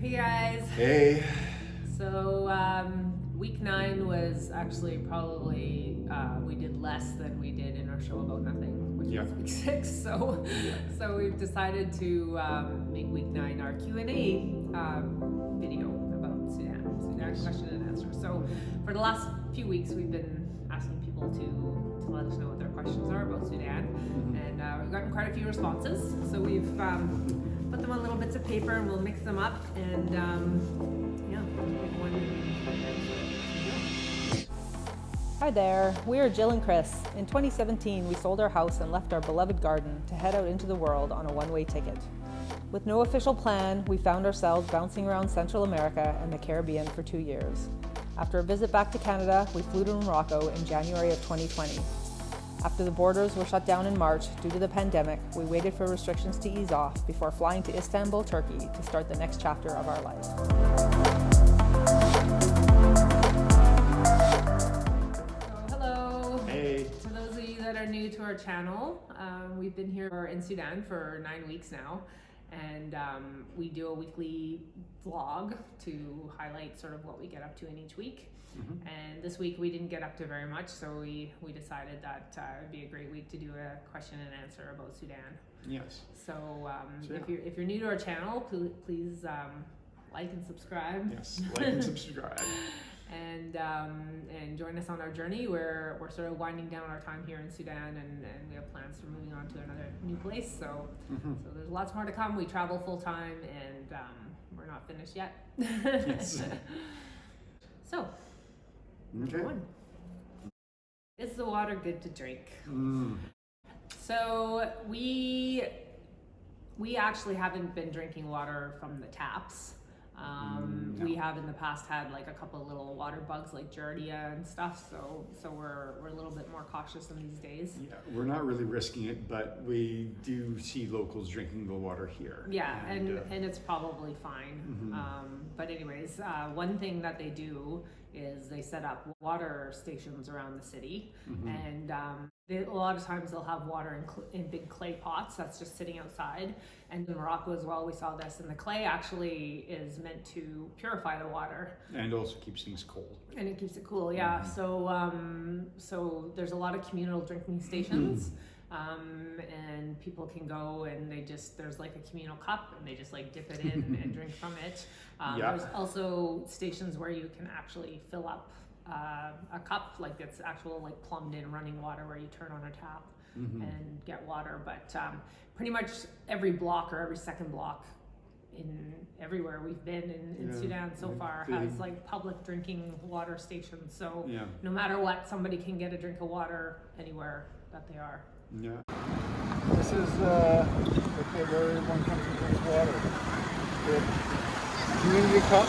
Hey guys. Hey. So week 9 was actually probably we did less than we did in our show about nothing, which was week 6. So we've decided to make week 9 our Q&A video about Sudan question and answer. So for the last few weeks we've been asking people to let us know what their questions are about Sudan, and we've gotten quite a few responses. So we've put them on little bits of paper and we'll mix them up and pick one. Hi there, we are Jill and Chris. In 2017, we sold our house and left our beloved garden to head out into the world on a one-way ticket. With no official plan, we found ourselves bouncing around Central America and the Caribbean for 2 years. After a visit back to Canada, we flew to Morocco in January of 2020. After the borders were shut down in March due to the pandemic, we waited for restrictions to ease off before flying to Istanbul, Turkey to start the next chapter of our life. So hello. Hey. To those of you that are new to our channel, we've been here in Sudan for 9 weeks now, and we do a weekly vlog to highlight sort of what we get up to in each week. And this week we didn't get up to very much, so we decided that it would be a great week to do a question and answer about Sudan. Yes. So if you're new to our channel, please like and subscribe. Yes. Like and subscribe. And join us on our journey. We're sort of winding down our time here in Sudan, and we have plans for moving on to another new place. So there's lots more to come. We travel full time, and we're not finished yet. Yes. So. Okay. One. Is the water good to drink? So we actually haven't been drinking water from the taps. No. We have in the past had like a couple of little water bugs like Giardia and stuff, so we're a little bit more cautious in these days. Yeah, we're not really risking it, but we do see locals drinking the water here. Yeah, and it's probably fine. But anyways, one thing that they do is they set up water stations around the city, and a lot of times they'll have water in big clay pots that's just sitting outside. And in Morocco as well, we saw this, and the clay actually is meant to purify the water. And also keeps things cold. And it keeps it cool, yeah. So there's a lot of communal drinking stations. And people can go and there's like a communal cup and they just like dip it in and drink from it. There's also stations where you can actually fill up a cup, like it's actual like plumbed in running water where you turn on a tap and get water. But pretty much every block or every second block in everywhere we've been in Sudan so far has like public drinking water stations. So no matter what, somebody can get a drink of water anywhere that they are. Yeah. This is okay, where everyone comes to drink water. The community cup.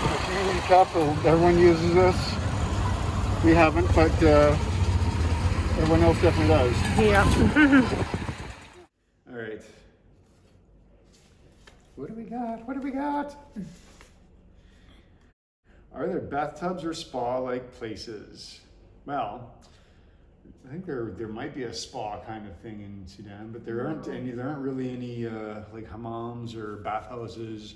The community cup, everyone uses this. We haven't, but everyone else definitely does. Yeah. All right. What do we got? What do we got? Are there bathtubs or spa-like places? Well, I think there might be a spa kind of thing in Sudan, but there aren't really any like hammams or bathhouses.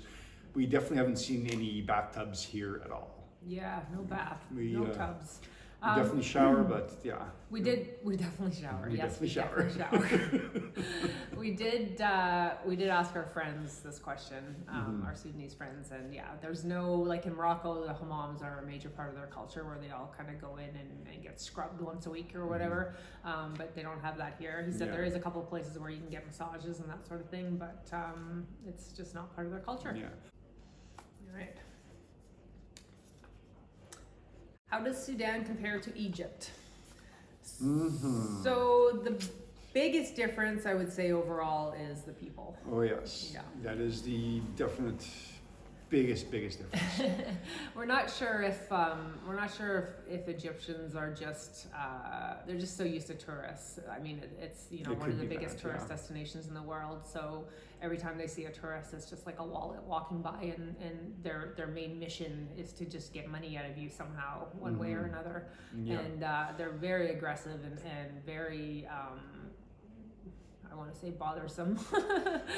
We definitely haven't seen any bathtubs here at all. Yeah, no bath, no tubs. We definitely shower, but yeah. We definitely shower. We Yes, definitely shower. We did ask our friends this question, our Sudanese friends, and yeah, there's no, like in Morocco, the hammams are a major part of their culture where they all kind of go in and get scrubbed once a week or whatever, but they don't have that here. He said there is a couple of places where you can get massages and that sort of thing, but it's just not part of their culture. Yeah. All right. How does Sudan compare to Egypt? So the biggest difference, I would say, overall is the people. Oh yes. Yeah. That is the definite biggest difference. We're not sure if Egyptians are just they're just so used to tourists. I mean, it's one of the biggest tourist destinations in the world. So every time they see a tourist, it's just like a wallet walking by, and their main mission is to just get money out of you somehow, one way or another. And they're very aggressive and very I want to say bothersome.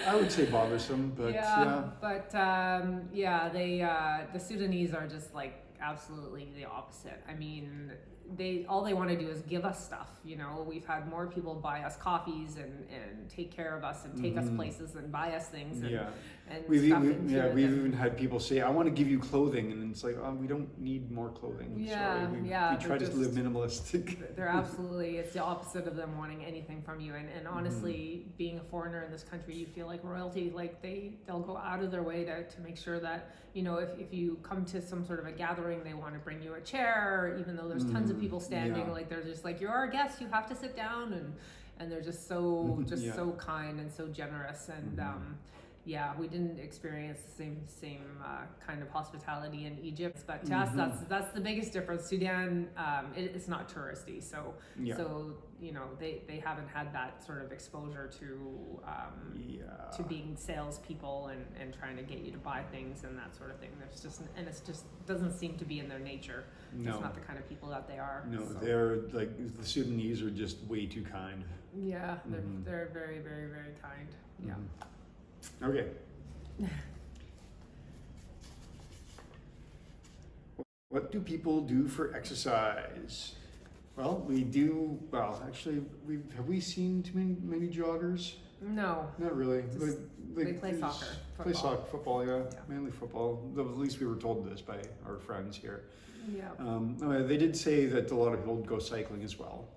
I would say bothersome, but yeah. But the Sudanese are just like absolutely the opposite. I mean, all they want to do is give us stuff. You know, we've had more people buy us coffees and take care of us and take us places and buy us things. And, and we've stuff even had people say, "I want to give you clothing," and it's like, "Oh, we don't need more clothing." Yeah, Sorry. We try to just live minimalistic. They're absolutely, it's the opposite of them wanting anything from you. And honestly, being a foreigner in this country, you feel like royalty. Like they'll go out of their way to make sure that, you know, if you come to some sort of a gathering, they want to bring you a chair, even though there's tons of people standing. Like they're just like, you're our guest, you have to sit down, and they're just so so kind and so generous. And we didn't experience the same kind of hospitality in Egypt, but to us that's the biggest difference. Sudan, it's not touristy, so you know they haven't had that sort of exposure to being salespeople and trying to get you to buy things and that sort of thing. It's just doesn't seem to be in their nature. No. It's not the kind of people that they are. No, so. They're like, the Sudanese are just way too kind. Yeah, they're very, very, very kind. Yeah. Okay. What do people do for exercise? Well, actually, have we seen too many joggers? No. Not really. They play soccer. Play soccer, football, mainly football. At least we were told this by our friends here. Yeah. They did say that a lot of people go cycling as well.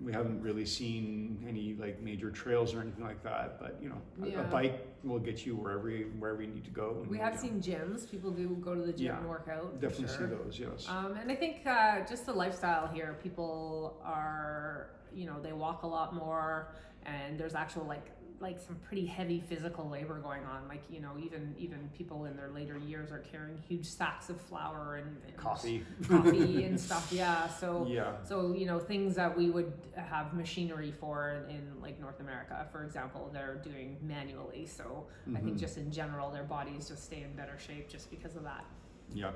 We haven't really seen any like major trails or anything like that, but you know, a bike will get you wherever you need to go. We have seen gyms. People do go to the gym and work out. Definitely see those, yes. And I think just the lifestyle here, people are, you know, they walk a lot more, and there's actual like some pretty heavy physical labor going on. Like, you know, even people in their later years are carrying huge sacks of flour and coffee and stuff. Yeah. So you know, things that we would have machinery for in like North America, for example, they're doing manually. So I think just in general, their bodies just stay in better shape just because of that. Yeah.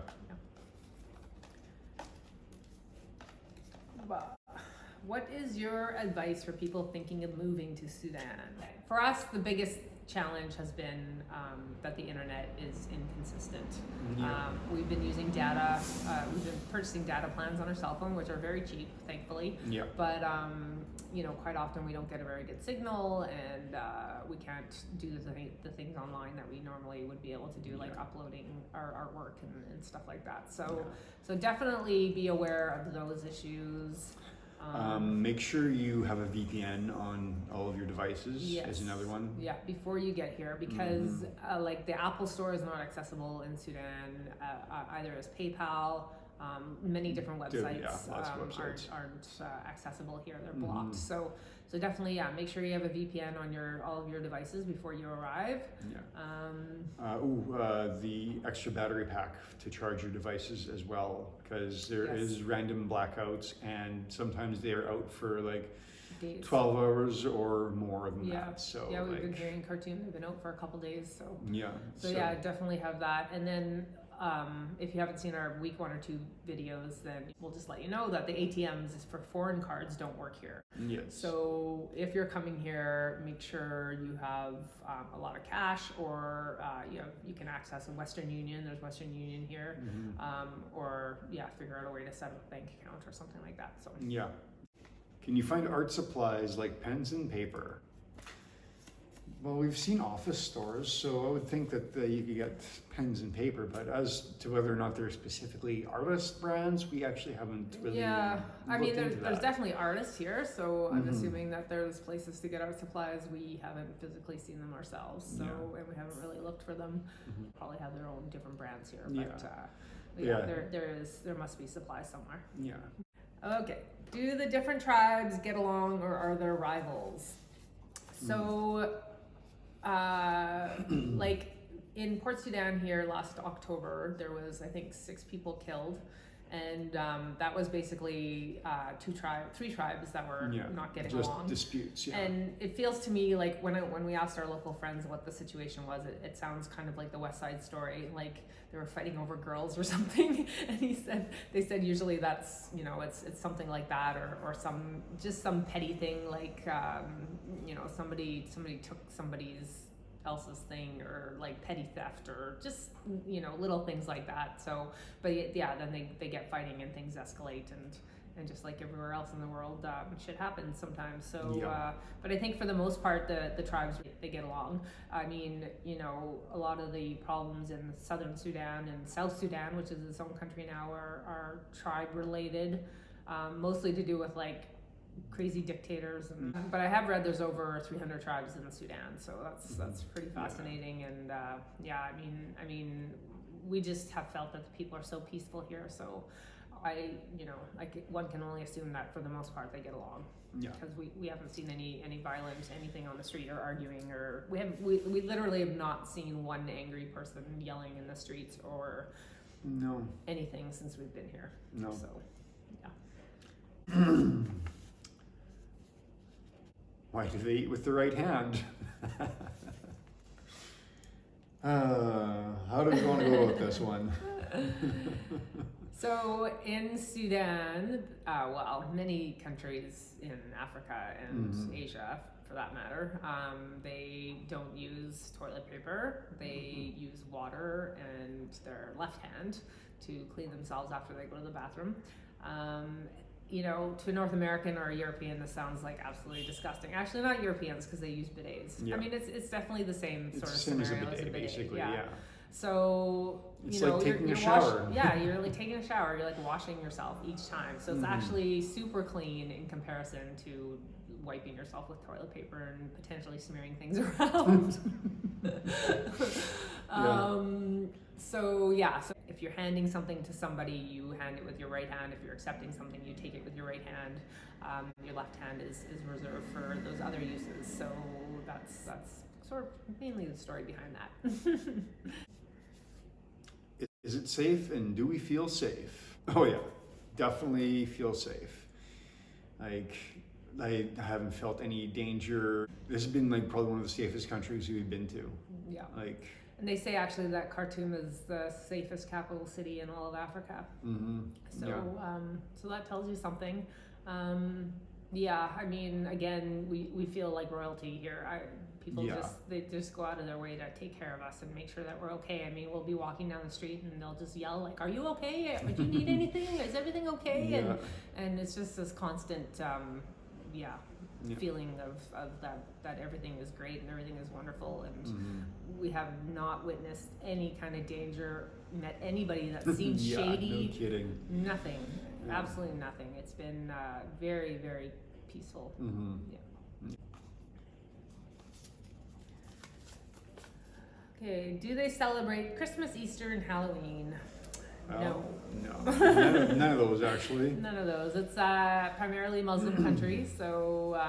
What is your advice for people thinking of moving to Sudan? For us, the biggest challenge has been that the internet is inconsistent. We've been using data, we've been purchasing data plans on our cell phone, which are very cheap, thankfully. But you know, quite often we don't get a very good signal, and we can't do the things online that we normally would be able to do, like uploading our artwork and stuff like that. So definitely be aware of those issues. Make sure you have a VPN on all of your devices as another one. Yeah, before you get here, because like the Apple Store is not accessible in Sudan, either as PayPal. Many different websites, aren't accessible here. They're blocked. So definitely, make sure you have a VPN on all of your devices before you arrive. The extra battery pack to charge your devices as well, because there is random blackouts, and sometimes they are out for like days. 12 hours or more than that. So we've been hearing Khartoum, they've been out for a couple days. So definitely have that. And then if you haven't seen our week 1 or 2 videos, then we'll just let you know that the ATMs for foreign cards don't work here. So if you're coming here, make sure you have a lot of cash, or you can access a Western Union. There's Western Union here, or figure out a way to set up a bank account or something like that. So can you find art supplies like pens and paper? Well, we've seen office stores, so I would think that you could get pens and paper, but as to whether or not they're specifically artist brands, we actually haven't really I mean, there's definitely artists here, so I'm assuming that there's places to get art supplies. We haven't physically seen them ourselves, and we haven't really looked for them. Probably have their own different brands here, but there must be supplies somewhere. Okay. Do the different tribes get along, or are there rivals? So, like in Port Sudan here last October, there was, I think, 6 people killed, And that was basically three tribes that were not getting just along. Disputes, yeah. And it feels to me like when we asked our local friends what the situation was, it sounds kind of like the West Side Story, like they were fighting over girls or something. And they said usually that's, you know, it's something like that, or some petty thing, like you know, somebody took somebody's else's thing, or like petty theft, or just, you know, little things like that. So, but yeah, then they get fighting and things escalate, and just like everywhere else in the world, shit happens sometimes. So, but I think for the most part, the tribes, they get along. I mean, you know, a lot of the problems in southern Sudan and South Sudan, which is its own country now, are tribe related, mostly to do with like crazy dictators, but I have read there's over 300 tribes in the Sudan, so that's pretty fascinating. And yeah, I mean, we just have felt that the people are so peaceful here. So one can only assume that for the most part they get along. Yeah. Because we haven't seen any violence, anything on the street, or arguing, or we literally have not seen one angry person yelling in the streets or anything since we've been here. No. So yeah. Why do they eat with the right hand? How do we want to go about this one? So in Sudan, well, many countries in Africa and Asia, for that matter, they don't use toilet paper. They use water and their left hand to clean themselves after they go to the bathroom. You know, to a North American or a European, this sounds like absolutely disgusting. Actually, not Europeans, because they use bidets. Yeah. I mean, it's definitely the same sort of scenario as a bidet, basically. Yeah. So it's like taking a shower. You're like taking a shower. You're like washing yourself each time. So it's actually super clean in comparison to wiping yourself with toilet paper and potentially smearing things around. So if you're handing something to somebody, you hand it with your right hand. If you're accepting something, you take it with your right hand. Your left hand is reserved for those other uses. So that's sort of mainly the story behind that. Is it safe, and do we feel safe? Oh yeah, definitely feel safe. Like, I haven't felt any danger. This has been like probably one of the safest countries we've been to. Yeah. Like, and they say actually that Khartoum is the safest capital city in all of Africa. So that tells you something. Yeah, I mean, again, we feel like royalty here. People just go out of their way to take care of us and make sure that we're okay. I mean, we'll be walking down the street and they'll just yell like, "Are you okay? Do you need anything? Is everything okay?" Yeah. And it's just this constant feeling of that everything is great and everything is wonderful, and we have not witnessed any kind of danger, met anybody that seemed shady. No kidding. Nothing. Absolutely nothing. It's been very, very peaceful. Yeah. Okay, do they celebrate Christmas, Easter, and Halloween? No. None of those, actually. None of those. It's primarily Muslim countries, so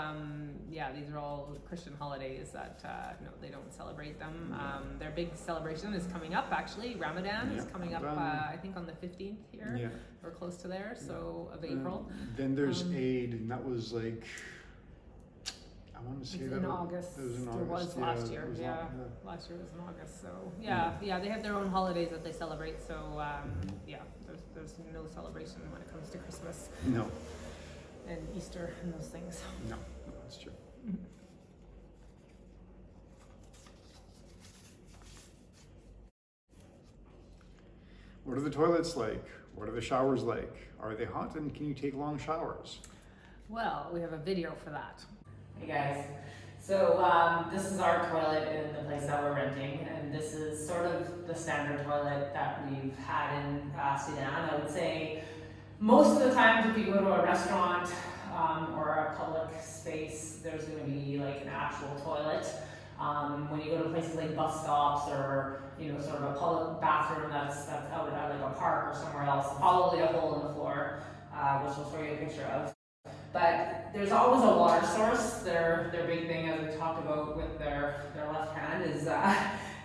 these are all Christian holidays that no, they don't celebrate them. Their big celebration is coming up, actually. Ramadan is coming up, I think on the 15th here. Yeah. We're close to there, so of April. Then there's Eid, and that was like, I want to say that in August. It was in August. It was last year. Last year was in August. So they have their own holidays that they celebrate. So there's no celebration when it comes to Christmas. No. And Easter and those things. No, that's true. What are the toilets like? What are the showers like? Are they hot, and can you take long showers? Well, we have a video for that. Hey guys, so this is our toilet in the place that we're renting, and this is sort of the standard toilet that we've had in Sudan. I would say most of the times if you go to a restaurant or a public space, there's going to be like an actual toilet. When you go to places like bus stops or sort of a public bathroom that's out at like a park or somewhere else, probably a hole in the floor, which we'll show you a picture of. But there's always a water source. Their big thing, as we talked about with their left hand, is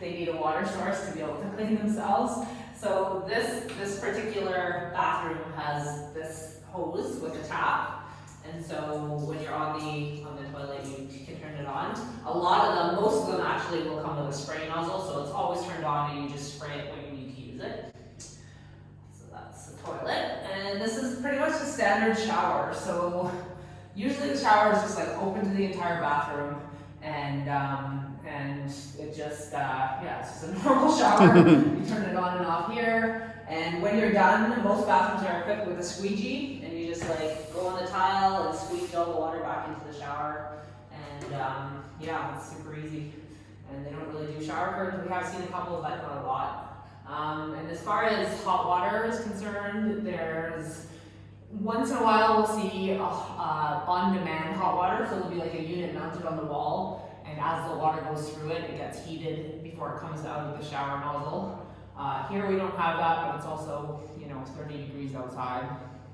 they need a water source to be able to clean themselves. So this particular bathroom has this hose with a tap, and so when you're on the toilet, you can turn it on. A lot of them, most of them actually will come with a spray nozzle, so it's always turned on, and you just spray it when you need to use it. So that's the toilet, and this is pretty much the standard shower. So usually the shower is just like open to the entire bathroom, and it just it's just a normal shower. You turn it on and off here, and when you're done, most bathrooms are equipped with a squeegee, and you just like go on the tile and squeeze all the water back into the shower, and it's super easy. And they don't really do shower curtains. We have seen a couple, but not a lot. And as far as hot water is concerned, there's once in a while we'll see on-demand hot water, so there'll be like a unit mounted on the wall, and as the water goes through it, it gets heated before it comes out of the shower nozzle. Here we don't have that, but it's also 30 degrees outside.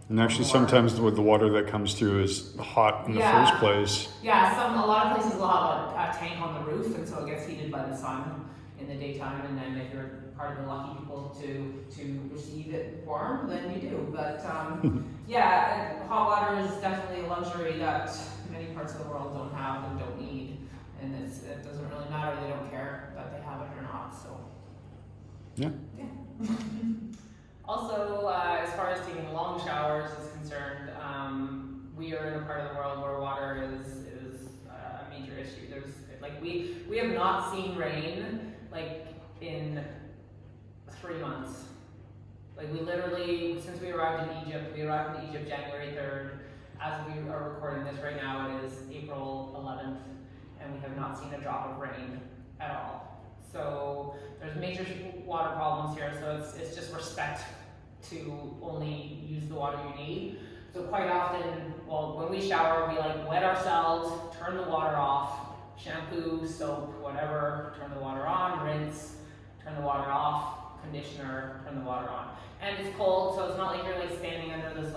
And actually, sometimes with the water that comes through is hot in the first place. Yeah, a lot of places will have a tank on the roof, and so it gets heated by the sun in the daytime, and then if you're part of the lucky people to receive it warm, then you do. But hot water is definitely a luxury that many parts of the world don't have and don't need, and it doesn't really matter. They don't care that they have it or not. So Yeah. Also, as far as taking long showers is concerned, we are in a part of the world where water is a major issue. We have not seen rain in 3 months. We literally, since we arrived in Egypt January 3rd. As we are recording this right now, it is April 11th, and we have not seen a drop of rain at all. So there's major water problems here, so it's just respect to only use the water you need. So quite often, when we shower, we wet ourselves, turn the water off, shampoo, soap, whatever, turn the water on, rinse, turn the water off, conditioner, turn the water on. And it's cold, so it's not like you're standing under this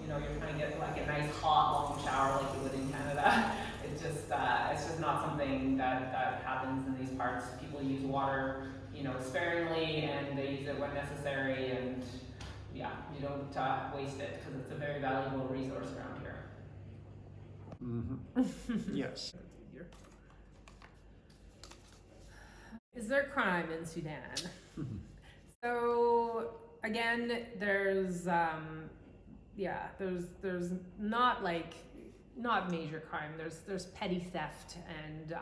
you're trying to get a nice hot long shower like you would in Canada. It's just not something that happens in these parts. People use water, sparingly, and they use it when necessary, and you don't waste it because it's a very valuable resource around here. Mm-hmm. Yes. Is there crime in Sudan? So again, there's not major crime. There's petty theft and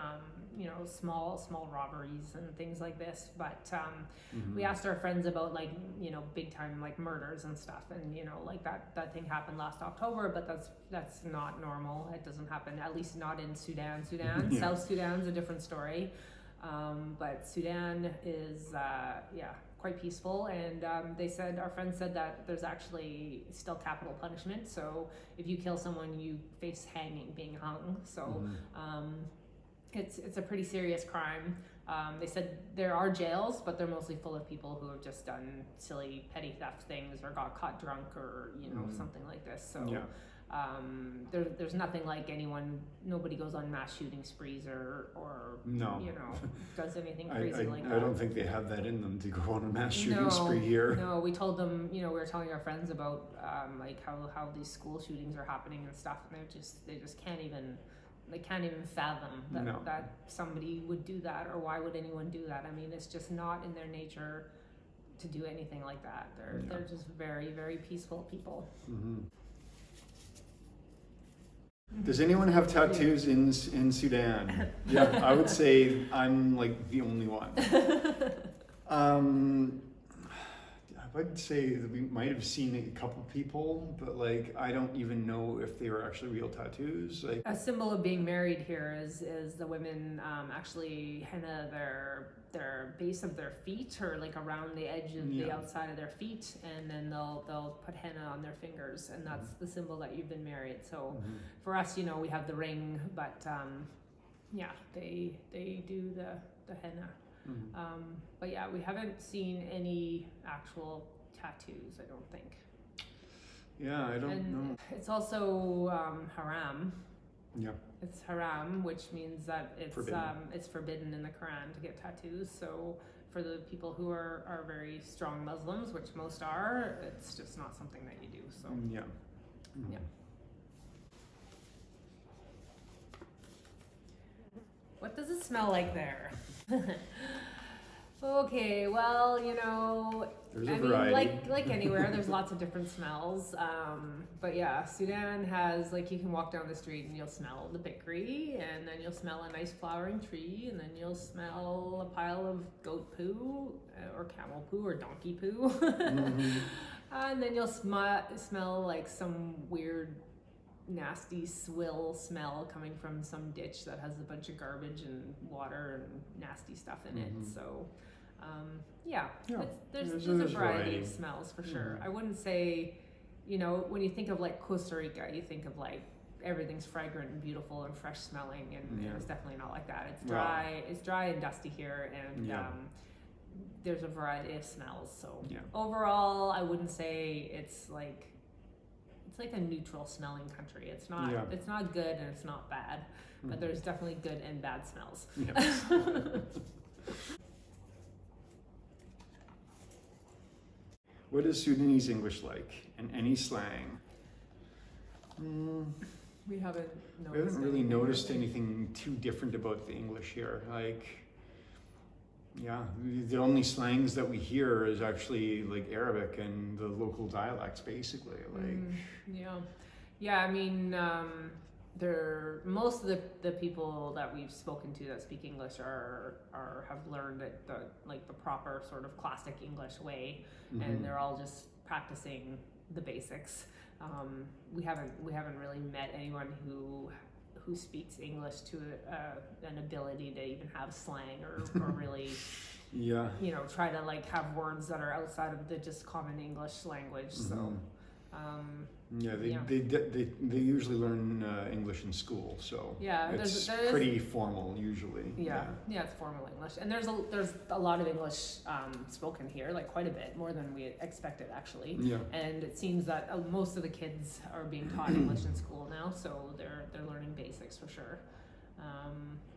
small robberies and things like this. But we asked our friends about big time murders and stuff, and that thing happened last October, but that's not normal. It doesn't happen, at least not in Sudan. Yeah. South Sudan's a different story. But Sudan is quite peaceful, and our friends said that there's actually still capital punishment. So if you kill someone, you face being hung. So it's a pretty serious crime. They said there are jails, but they're mostly full of people who have just done silly petty theft things or got caught drunk or something like this. So. Yeah. There's nothing nobody goes on mass shooting sprees or No. Does anything crazy like that. I don't think they have that in them to go on a mass shooting spree here. No, we told them, we were telling our friends about how these school shootings are happening and stuff, and they just can't even fathom that somebody would do that, or why would anyone do that. I mean, it's just not in their nature to do anything like that. They're just very, very peaceful people. Mm-hmm. Does anyone have tattoos in Sudan? Yeah, I would say I'm the only one. I would say that we might have seen a couple people, but I don't even know if they were actually real tattoos. A symbol of being married here is the women actually henna their base of their feet, or around the edge of the outside of their feet, and then they'll put henna on their fingers, and that's the symbol that you've been married. So for us, we have the ring, but they do the henna. But we haven't seen any actual tattoos, I don't think. Yeah, I don't know. It's also haram. Yeah. It's haram, which means that it's Forbidden. It's forbidden in the Quran to get tattoos. So for the people who are very strong Muslims, which most are, it's just not something that you do. So Yeah. yeah. What does it smell like there? Okay, well, you know, There's a I variety. mean, like anywhere, there's lots of different smells. But yeah, Sudan has, like, you can walk down the street and you'll smell the bakery, and then you'll smell a nice flowering tree, and then you'll smell a pile of goat poo, or camel poo, or donkey poo. And then you'll smell like some weird, nasty swill smell coming from some ditch that has a bunch of garbage and water and nasty stuff in it. So yeah, Yeah, there's there's a a variety variety. of smells for sure. I wouldn't say, you know, when you think of like Costa Rica, you think of like everything's fragrant and beautiful and fresh smelling, and Yeah. it's definitely not like that. It's Wow. dry. It's dry and dusty here, and Yeah. there's a variety of smells. So Yeah. overall, I wouldn't say it's like a neutral smelling country. It's not. Yeah. It's not good and it's not bad, but there's definitely good and bad smells. Yes. What is Sudanese English like? And any slang? We haven't noticed. We haven't really anything noticed really. anything too different about the English here. Like, yeah, the only slangs that we hear is actually like Arabic and the local dialects, basically. Like, Yeah. I mean, most of the people that we've spoken to that speak English have learned it the proper sort of classic English way, and they're all just practicing the basics. We haven't really met anyone who speaks English to an ability to even have slang or really yeah. you know, try to like have words that are outside of the just common English language. So Yeah, Yeah. they usually learn English in school, so Yeah, it's there is- pretty formal usually. yeah, it's formal English, and there's a lot of English spoken here, like quite a bit more than we expected actually. Yeah. And it seems that most of the kids are being taught English in school now, so they're learning basics for sure.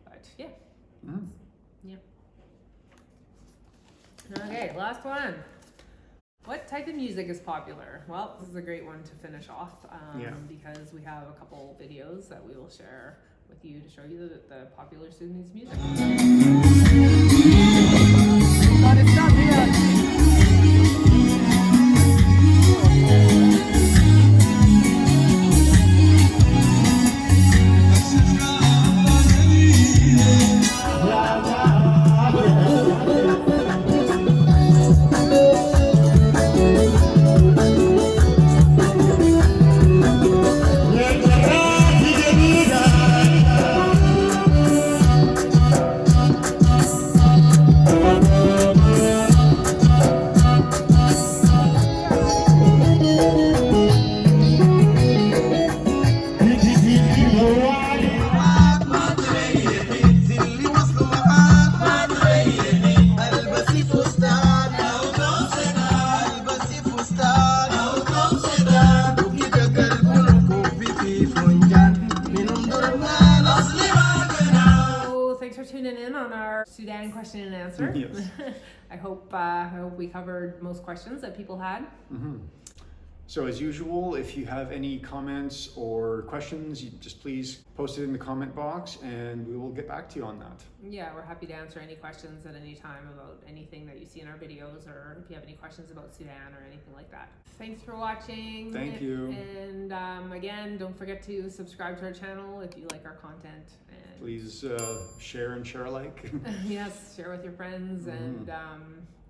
But yeah, Mm. yeah. Okay, last one. What type of music is popular? Well, this is a great one to finish off because we have a couple videos that we will share with you to show you the popular Sudanese music. Thanks for tuning in on our Sudan question and answer. Yes. I hope we covered most questions that people had. So as usual, if you have any comments or questions, you just please post it in the comment box and we will get back to you on that. Yeah, we're happy to answer any questions at any time about anything that you see in our videos, or if you have any questions about Sudan or anything like that. Thanks for watching. Thank you. And again, don't forget to subscribe to our channel if you like our content. And Please share and share alike. yes, share with your friends. And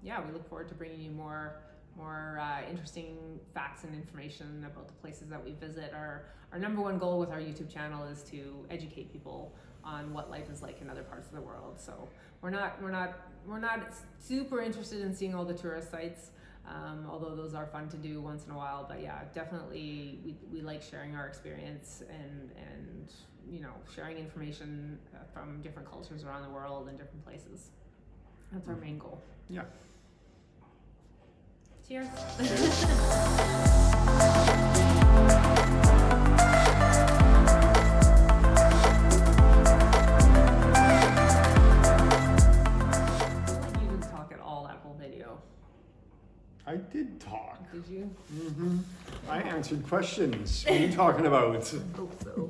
yeah, we look forward to bringing you more interesting facts and information about the places that we visit. Our number one goal with our YouTube channel is to educate people on what life is like in other parts of the world. So we're not super interested in seeing all the tourist sites, although those are fun to do once in a while. But yeah, definitely we like sharing our experience and you know, sharing information from different cultures around the world and different places. That's our main goal. Yeah. Cheers. You didn't talk at all. show. I did talk. Did you? I answered questions. What are you talking about? Hope so.